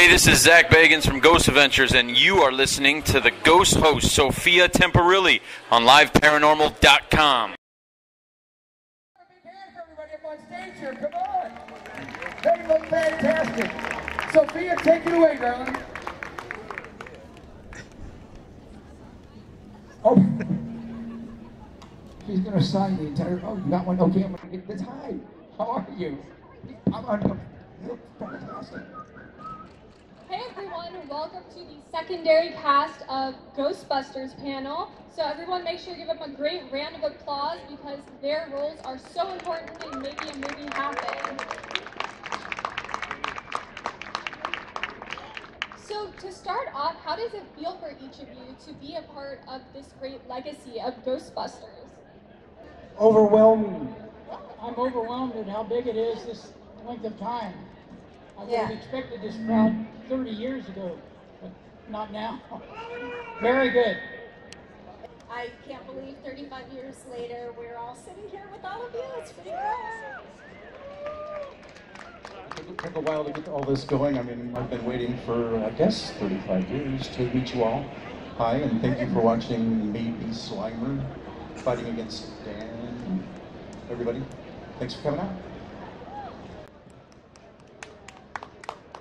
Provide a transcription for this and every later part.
Hey, this is Zach Bagans from Ghost Adventures, and you are listening to the Ghost Host Sophia Temperilli on liveparanormal.com. Everybody up on stage here, come on! They look fantastic. Sophia, take it away, darling. Oh, she's gonna sign the entire. Oh, you got one? Okay, I'm gonna get this. Hi, how are you? I'm on. Fantastic. Hey everyone, welcome to the secondary cast of Ghostbusters panel. So everyone make sure you give them a great round of applause because their roles are so important in making a movie happen. So to start off, how does it feel for each of you to be a part of this great legacy of Ghostbusters? Overwhelming. I'm overwhelmed at how big it is this length of time. I would have expected this crowd 30 years ago, but not now. Very good. I can't believe 35 years later we're all sitting here with all of you. It's pretty gross. It took a while to get all this going. I mean, I've been waiting for, I guess, 35 years to meet you all. Hi, and thank you for watching me be Slimer, fighting against Dan. Everybody, thanks for coming out.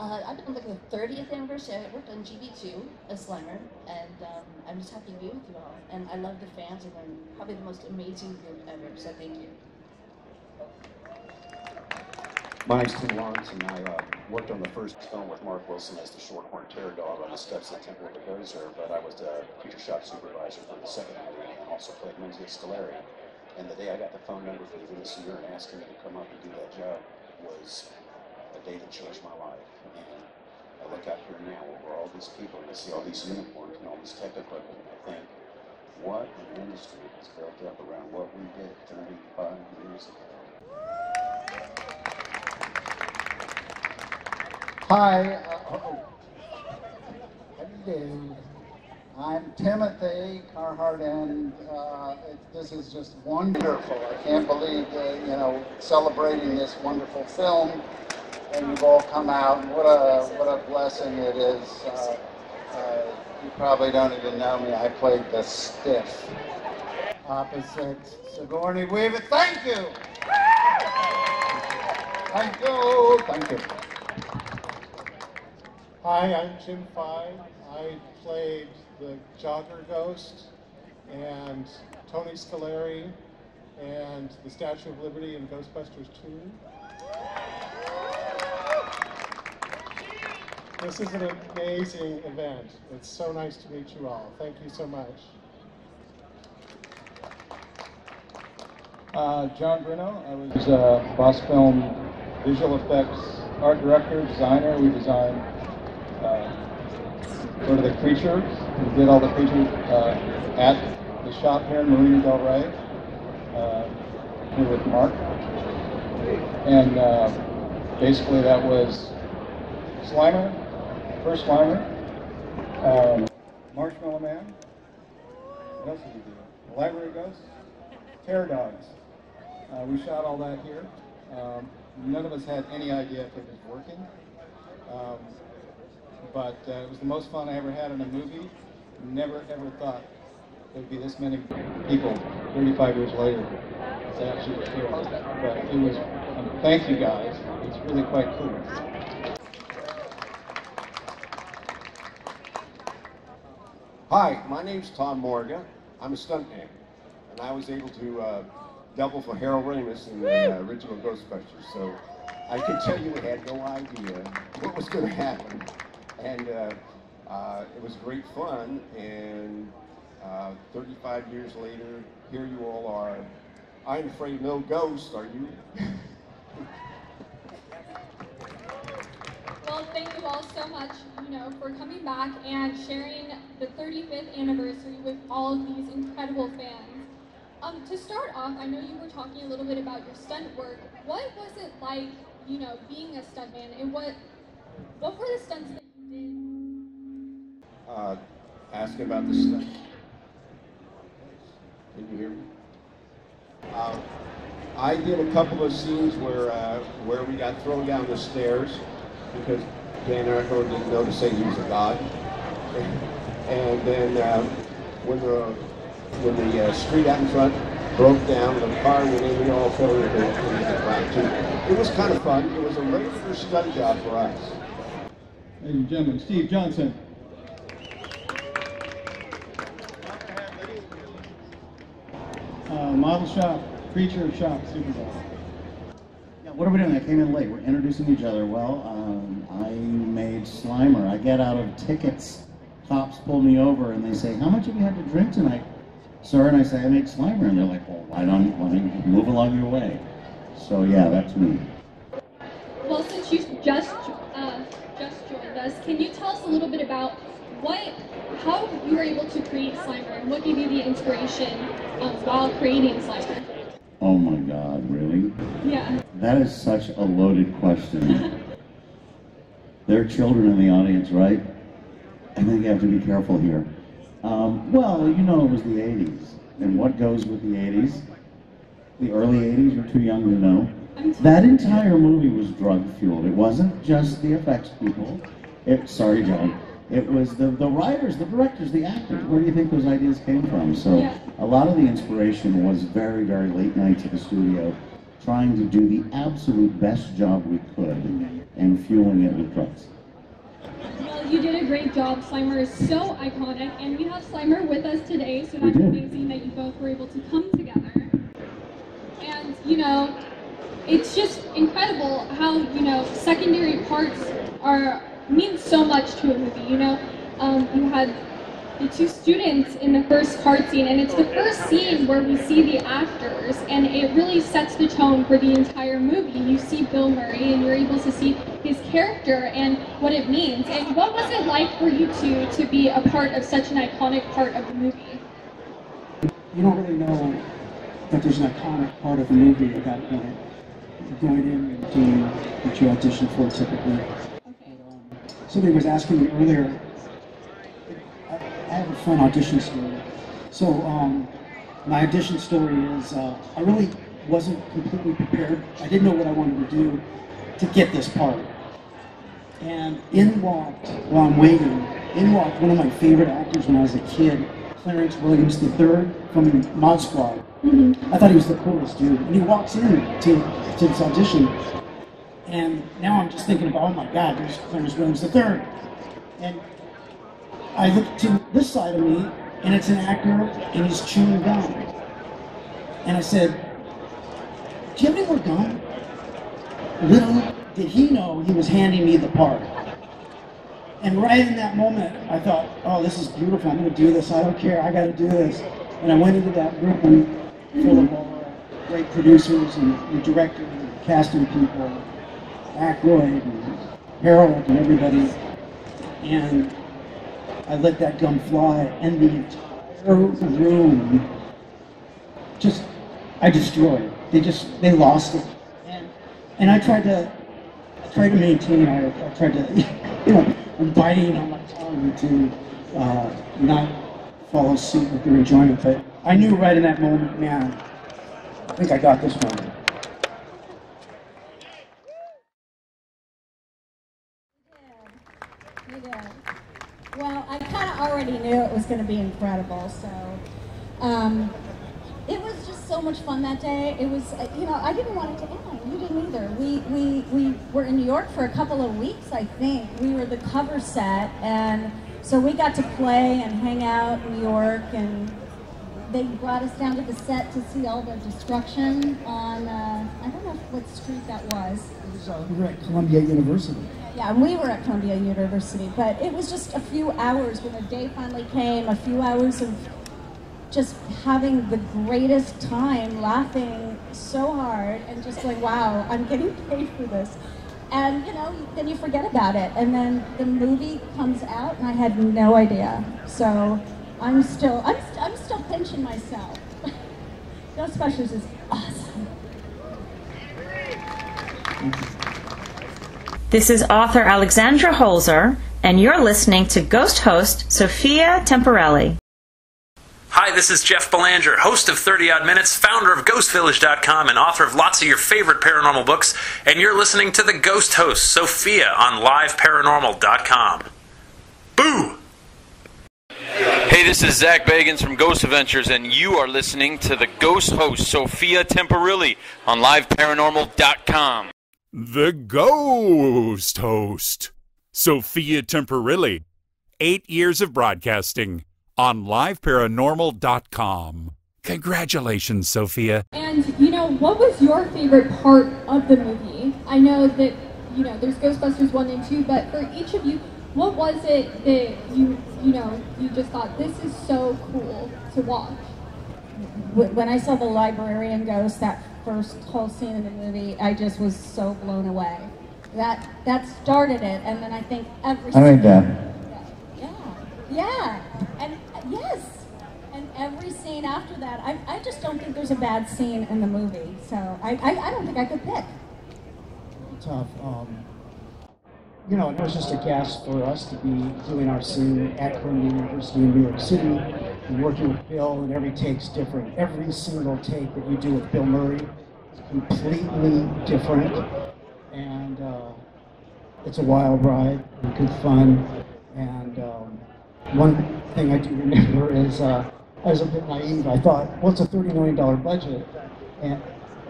I've been looking at the 30th anniversary. I worked on GB2 as Slimer, and I'm just happy to be with you all. And I love the fans, and they're probably the most amazing group ever, so thank you. My name's Tim Lawrence, and I worked on the first film with Mark Wilson as the short-horned terror dog on the steps of the Temple of the Gozer, but I was the feature shop supervisor for the second movie and also played Lindsay Scolari. And the day I got the phone number from the Vizier and asked him to come up and do that job was a day that changed my life. And I look out here now over all these people and I see all these uniforms and all this tech equipment, and I think, what an industry is built up around what we did 35 years ago. Hi, I'm Timothy Carhart, and this is just wonderful. I can't believe, celebrating this wonderful film, and you've all come out. What a blessing it is. You probably don't even know me. I played the Stiff opposite Sigourney Weaver. Thank you. Thank you. Thank you. Hi, I'm Jim Fye. I played the Jogger Ghost and Tony Scolari and the Statue of Liberty in Ghostbusters 2. This is an amazing event. It's so nice to meet you all. Thank you so much. John Bruno. I was Boss Film visual effects art director, designer. We designed sort of the creatures. We did all the creatures at the shop here in Marina Del Rey, here with Mark. And basically that was Slimer, first Slimer, Marshmallow Man. What else did we do? The Library Ghost, Terror Dogs. We shot all that here. None of us had any idea if it was working. But it was the most fun I ever had in a movie. Never ever thought there'd be this many people 35 years later to actually care. But it was, thank you guys. It's really quite cool. Hi, my name's Tom Morga. I'm a stuntman, and I was able to double for Harold Ramis in the original Ghostbusters. So I can tell you we had no idea what was going to happen. And it was great fun, and 35 years later, here you all are. I'm afraid of no ghosts, are you? Well, thank you all so much, for coming back and sharing the 35th anniversary with all of these incredible fans. To start off, I know you were talking a little bit about your stunt work. What was it like, being a stuntman, and what were the stunts that you did? Asking about the stunt. Can you hear me? I did a couple of scenes where we got thrown down the stairs because Dan Aykroyd didn't know to say he was a god. And then when the street out in front broke down and the car went in, we all fell into the ground too. It was kind of fun. It was a regular stunt job for us. Ladies and gentlemen, Steve Johnson. Model shop, feature shop, supervisor. Yeah, what are we doing? I came in late. We're introducing each other. Well, I made Slimer. I get out of tickets. Cops pull me over and they say, "How much have you had to drink tonight, sir?" And I say, "I made Slimer." And they're like, "Well, why don't you move along your way?" So yeah, that's me. Well, since you just joined us, can you tell us a little bit about how you were able to create Slimer and what gave you the inspiration while creating Slimer? Oh my God, really? Yeah. That is such a loaded question. There are children in the audience, right? I think you have to be careful here. Well, you know, it was the 80s. And what goes with the 80s? The early 80s, you're too young to know. That entire movie was drug-fueled. It wasn't just the effects people. Sorry, John. It was the writers, the directors, the actors. Where do you think those ideas came from? So a lot of the inspiration was very, very late nights at the studio, trying to do the absolute best job we could and fueling it with drugs. Well, you did a great job. Slimer is so iconic, and we have Slimer with us today, so that's amazing that you both were able to come together. And, you know, it's just incredible how, you know, secondary parts mean so much to a movie. You know, you had the two students in the first cart scene, and it's the first scene where we see the actors, and it really sets the tone for the entire movie. You see Bill Murray, and you're able to see his character and what it means. And what was it like for you two to be a part of such an iconic part of the movie? You don't really know that there's an iconic part of the movie about going in and doing what you audition for typically. Okay. Somebody was asking me earlier, I have a fun audition story. So my audition story is I really wasn't completely prepared. I didn't know what I wanted to do to get this part. And while I'm waiting, in walked one of my favorite actors when I was a kid, Clarence Williams III from Mod Squad. I thought he was the coolest dude. And he walks in to this audition. And now I'm just thinking about, oh my God, there's Clarence Williams III. And I look to this side of me, and it's an actor, and he's chewing gum. And I said, "Do you have any more gum?" Little did he know he was handing me the part. And right in that moment, I thought, oh, this is beautiful. I'm going to do this. I don't care. I got to do this. And I went into that room full of all great producers and directors and casting people, Aykroyd and Harold and everybody. And I let that gum fly, and the entire room I destroyed. They lost it. And I tried to maintain, I tried to, I'm biting on my tongue to not follow suit with their enjoyment, but I knew right in that moment, man, I think I got this one. You did. Well, I kind of already knew it was going to be incredible, so it was just so much fun that day. It was, I didn't want it to end. You didn't either. We were in New York for a couple of weeks, I think. We were the cover set, and so we got to play and hang out in New York, and they brought us down to the set to see all the destruction on, I don't know what street that was. We were at Columbia University. Yeah, and we were at Columbia University, but it was just a few hours when the day finally came, a few hours of just having the greatest time, laughing so hard, and just going, wow, I'm getting paid for this. And, then you forget about it. And then the movie comes out, and I had no idea. So I'm still pinching myself. Ghostbusters is awesome. This is author Alexandra Holzer, and you're listening to Ghost Host Sophia Temperilli. Hi Hi, this is Jeff Belanger, host of 30 Odd Minutes, founder of GhostVillage.com, and author of lots of your favorite paranormal books, and you're listening to the Ghost Host Sophia on LiveParanormal.com. Boo! Hey, this is Zach Bagans from Ghost Adventures, and you are listening to the Ghost Host Sophia Temperilli on LiveParanormal.com. The Ghost Host Sophia Temperilli. 8 years of broadcasting on LiveParanormal.com. Congratulations, Sophia. And, what was your favorite part of the movie? I know that, there's Ghostbusters 1 and 2, but for each of you, what was it that you just thought, this is so cool to watch? When I saw the librarian ghost, that first whole scene in the movie, I just was so blown away. That started it, and then I think every... I made that. Yeah, and yes, and every scene after that, I just don't think there's a bad scene in the movie, so I don't think I could pick. Tough. It was just a gas for us to be doing our scene at Columbia University in New York City and working with Bill, and every take's different. Every single take that you do with Bill Murray is completely different, and it's a wild ride and good fun. And one thing I do remember is I was a bit naive. I thought, well, it's a $30 million budget. And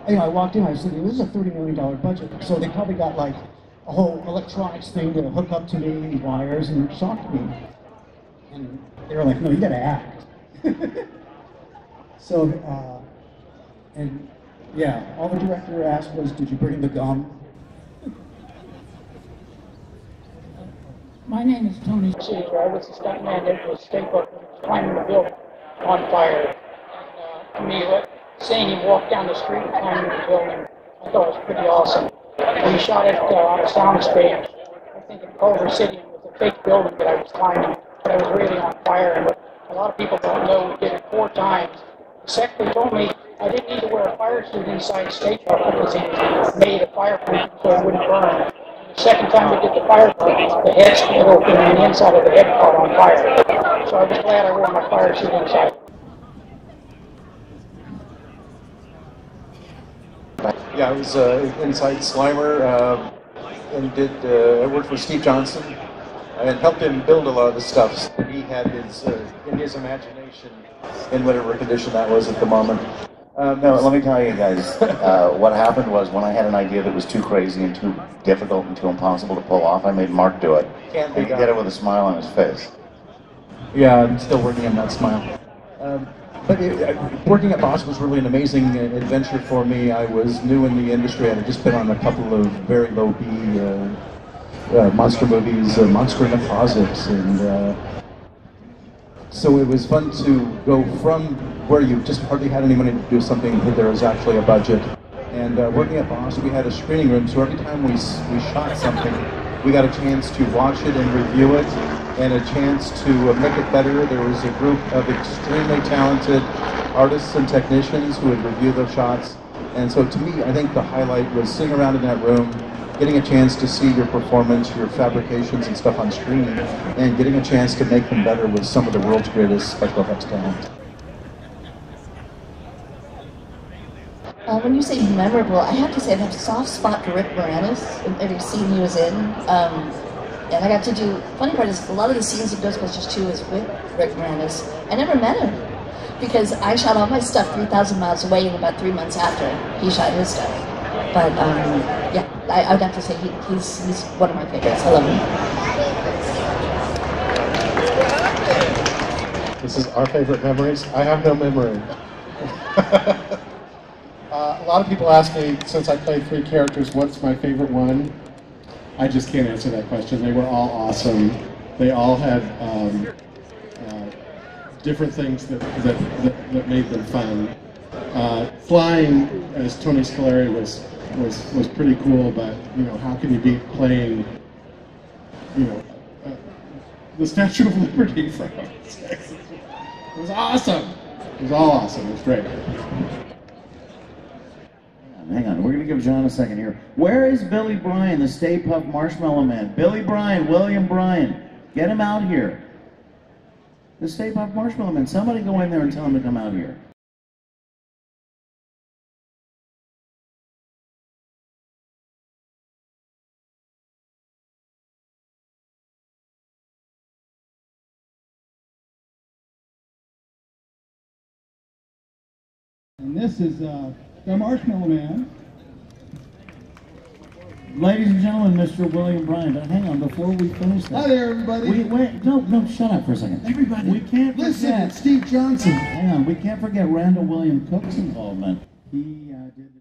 I walked in, I was thinking, this is a $30 million budget. So they probably got like a whole electronics thing to hook up to me, and wires, and shocked me. And they were like, no, you gotta act. So, all the director asked was, did you bring the gum? My name is Tony Cecere. I was the stuntman that was climbing the building on fire. And seeing him walk down the street and climbing the building, I thought it was pretty awesome. We shot it on a sound stage, I think in Culver City. It was a fake building that I was climbing, but I was really on fire. And a lot of people don't know, we did it 4 times. The secretary told me I didn't need to wear a fire suit inside stage because he made a fireproof so it wouldn't burn. The second time we did the fireproof, the head split open and the inside of the head caught on fire. So I was glad I wore my fire suit inside. Yeah, I was inside Slimer and I worked for Steve Johnson and helped him build a lot of the stuff that he had in his imagination in whatever condition that was at the moment. No, let me tell you guys, what happened was when I had an idea that was too crazy and too difficult and too impossible to pull off, I made Mark do it. And he did it with a smile on his face. Yeah, I'm still working on that smile. But working at Bosch was really an amazing adventure for me. I was new in the industry. I had just been on a couple of very low-B monster movies, Monster in the Closet, and so it was fun to go from where you just hardly had any money to do something that there was actually a budget. And working at Bosch, we had a screening room, so every time we shot something, we got a chance to watch it and review it, and a chance to make it better. There was a group of extremely talented artists and technicians who would review those shots. And so to me, I think the highlight was sitting around in that room, getting a chance to see your performance, your fabrications and stuff on screen, and getting a chance to make them better with some of the world's greatest special effects talent. When you say memorable, I have to say I have a soft spot for Rick Moranis in every scene he was in. And I got to do, funny part is a lot of the scenes in Ghostbusters 2 is with Rick Moranis. I never met him because I shot all my stuff 3,000 miles away and about 3 months after he shot his stuff. But yeah, I would have to say he's one of my favorites. I love him. This is our favorite memories. I have no memory. A lot of people ask me, since I played 3 characters, what's my favorite one? I just can't answer that question. They were all awesome. They all had different things that made them fun. Flying as Tony Scelari was pretty cool, but how can you beat playing the Statue of Liberty from Texas? It was awesome. It was all awesome. It was great. Hang on, we're going to give John a second here. Where is Billy Bryan, the Stay Puft Marshmallow Man? Billy Bryan, William Bryan, get him out here. The Stay Puft Marshmallow Man. Somebody go in there and tell him to come out here. And this is the Marshmallow Man. Ladies and gentlemen, Mr. William Bryan. But hang on, before we finish that. Hi there, everybody. Wait, no, shut up for a second. Everybody, we can't listen, forget it's Steve Johnson. Hang on, we can't forget Randall William Cook's involvement. He did the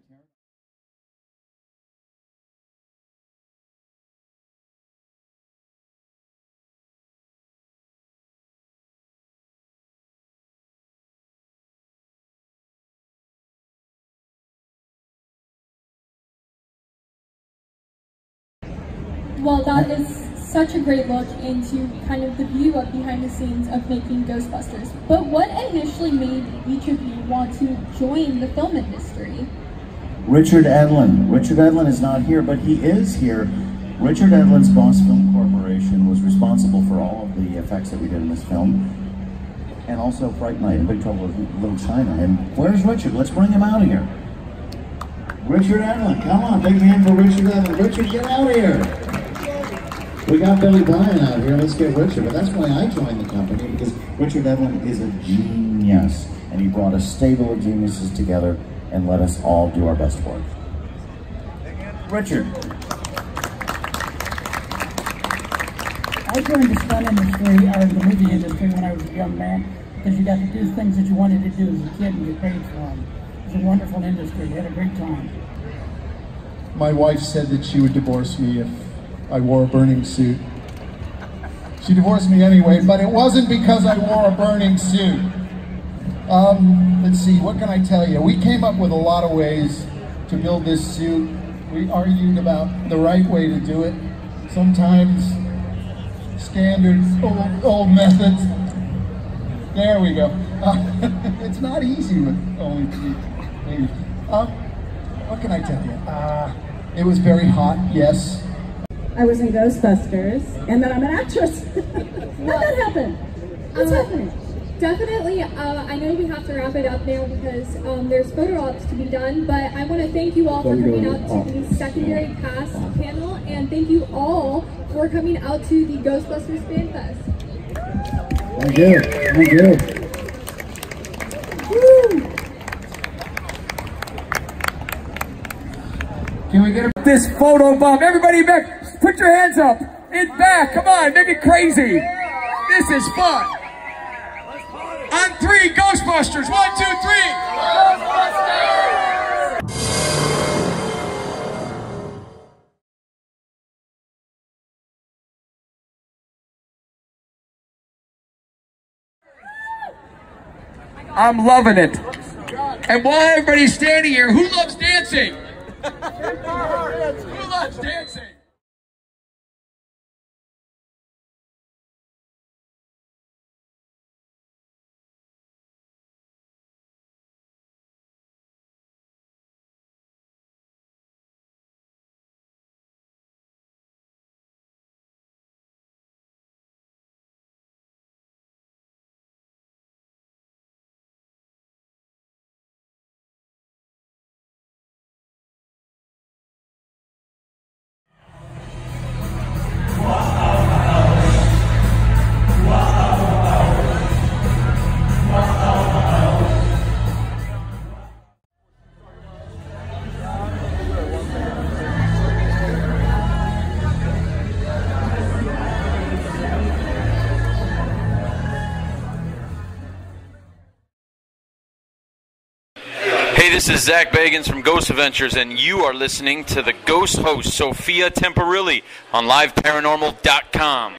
Well, that is such a great look into kind of the view of behind the scenes of making Ghostbusters. But what initially made each of you want to join the film industry? Richard Edlin. Richard Edlin is not here, but he is here. Richard Edlin's Boss Film Corporation was responsible for all of the effects that we did in this film. And also Fright Night and Big Trouble in Little China. And where's Richard? Let's bring him out of here. Richard Edlin, come on, big hand for Richard Edlin. Richard, get out of here. We got Billy Bryan out here, let's get Richard. But that's why I joined the company, because Richard Edlin is a genius. And he brought a stable of geniuses together and let us all do our best work. Richard. I joined the stunt industry, or the movie industry, when I was a young man, because you got to do things that you wanted to do as a kid and get paid for them. It was a wonderful industry. You had a great time. My wife said that she would divorce me if I wore a burning suit. She divorced me anyway, but it wasn't because I wore a burning suit. Let's see, what can I tell you? We came up with a lot of ways to build this suit. We argued about the right way to do it. Sometimes standard old methods. There we go. It's not easy with only 3 ladies. What can I tell you? It was very hot, yes. I was in Ghostbusters, and then I'm an actress. How'd that happen? What's happening? Definitely, I know we have to wrap it up now because there's photo ops to be done, but I want to thank you all for coming out to the secondary cast panel, and thank you all for coming out to the Ghostbusters Fan Fest. Thank you. Thank you. Woo! Can we get this photo bomb? Everybody back, put your hands up. In back, come on, make it crazy. This is fun. On 3, Ghostbusters. 1, 2, 3. Ghostbusters! I'm loving it. And while everybody's standing here, who loves dancing? Who loves dancing? Hey, this is Zach Bagans from Ghost Adventures, and you are listening to the Ghost Host Sophia Temperilli on LiveParanormal.com.